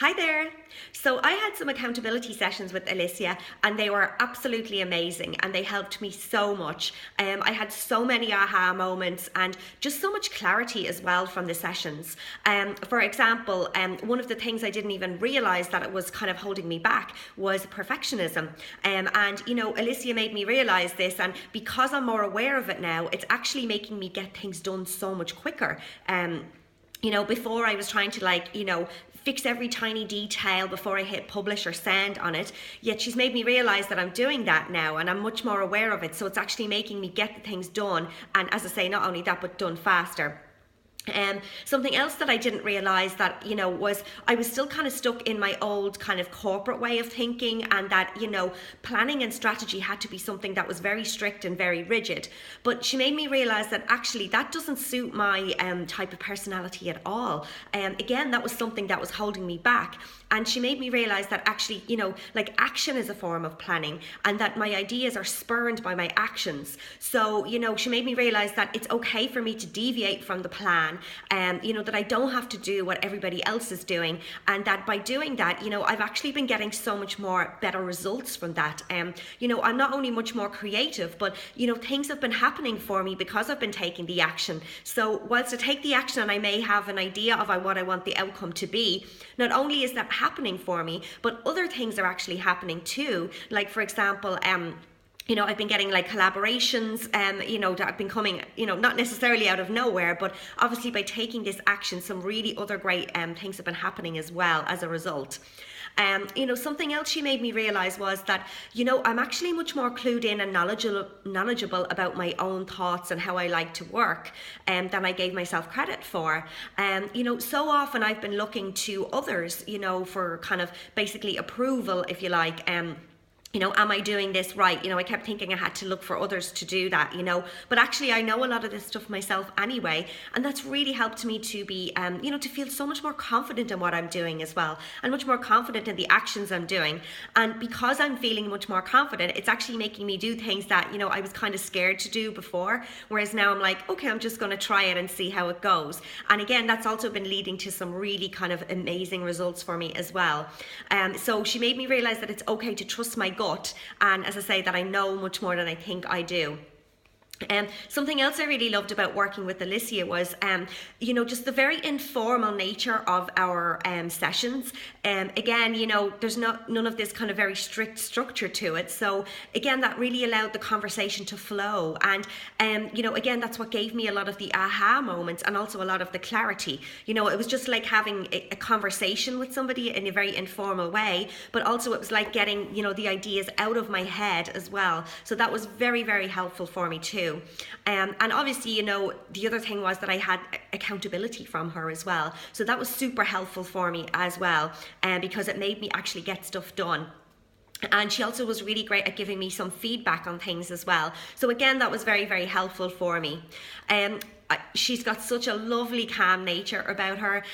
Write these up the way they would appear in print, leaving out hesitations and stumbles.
Hi there. So I had some accountability sessions with Alissia and they were absolutely amazing and they helped me so much. I had so many aha moments and just so much clarity as well from the sessions. For example, one of the things I didn't even realize that it was kind of holding me back was perfectionism. And Alissia made me realize this, and because I'm more aware of it now, it's actually making me get things done so much quicker. Before I was trying to fix every tiny detail before I hit publish or send on it. Yet she's made me realize that I'm doing that now and I'm much more aware of it. So it's actually making me get the things done. And as I say, not only that, but done faster. Something else that I didn't realize that, was I was still kind of stuck in my old kind of corporate way of thinking, and that, planning and strategy had to be something that was very strict and very rigid. But she made me realize that actually that doesn't suit my type of personality at all. Again, that was something that was holding me back. And she made me realize that actually, action is a form of planning, and that my ideas are spurned by my actions. So, she made me realize that it's okay for me to deviate from the plan. That I don't have to do what everybody else is doing, and that by doing that, I've actually been getting so much more better results from that. I'm not only much more creative, but things have been happening for me because I've been taking the action. So whilst I take the action and I may have an idea of what I want the outcome to be, not only is that happening for me, but other things are actually happening too. Like, for example, I've been getting collaborations, that have been coming, not necessarily out of nowhere, but obviously by taking this action, some really other great things have been happening as well as a result. Something else she made me realize was that, I'm actually much more clued in and knowledgeable about my own thoughts and how I like to work than I gave myself credit for. So often I've been looking to others, for kind of basically approval, if you like, am I doing this right? I kept thinking I had to look for others to do that, but actually I know a lot of this stuff myself anyway. And that's really helped me to be, to feel so much more confident in what I'm doing as well, and much more confident in the actions I'm doing. And because I'm feeling much more confident, it's actually making me do things that, I was kind of scared to do before. Whereas now I'm like, okay, I'm just going to try it and see how it goes. And again, that's also been leading to some really kind of amazing results for me as well. So she made me realize that it's okay to trust my gut, and as I say, that I know much more than I think I do. Something else I really loved about working with Alissia was, just the very informal nature of our sessions. Again, there's none of this kind of very strict structure to it. So again, that really allowed the conversation to flow. And, again, that's what gave me a lot of the aha moments and also a lot of the clarity. It was just like having a conversation with somebody in a very informal way, but also it was like getting, the ideas out of my head as well. So that was very, very helpful for me too. And obviously, the other thing was that I had accountability from her as well. So that was super helpful for me as well, because it made me actually get stuff done. And she also was really great at giving me some feedback on things as well. So again, that was very, very helpful for me. She's got such a lovely, calm nature about her.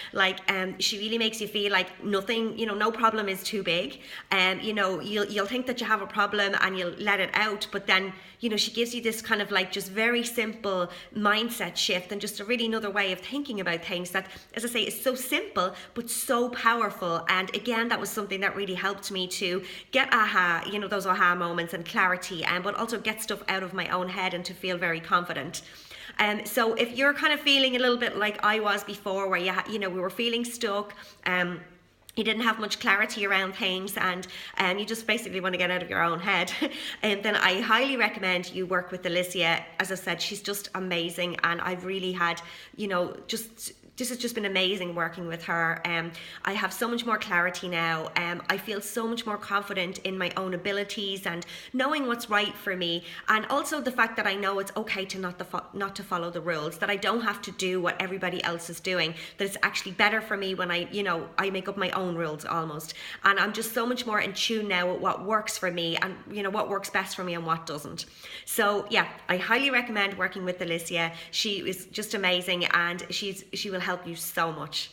She really makes you feel like nothing, no problem is too big. You'll think that you have a problem and you'll let it out, but then, she gives you this kind of just very simple mindset shift and just a really another way of thinking about things that, as I say, is so simple, but so powerful. And again, that was something that really helped me to get those aha moments and clarity, but also get stuff out of my own head and to feel very confident. So if you're kind of feeling a little bit like I was before, where we were feeling stuck, you didn't have much clarity around things, and you just basically want to get out of your own head, and then I highly recommend you work with Alissia. As I said, she's just amazing, and I've really had, this has just been amazing working with her. I have so much more clarity now. I feel so much more confident in my own abilities and knowing what's right for me. And also the fact that I know it's okay to not to follow the rules, that I don't have to do what everybody else is doing, that it's actually better for me when I make up my own rules almost. And I'm just so much more in tune now with what works for me and, what works best for me and what doesn't. So yeah, I highly recommend working with Alissia. She is just amazing, and she will help you so much.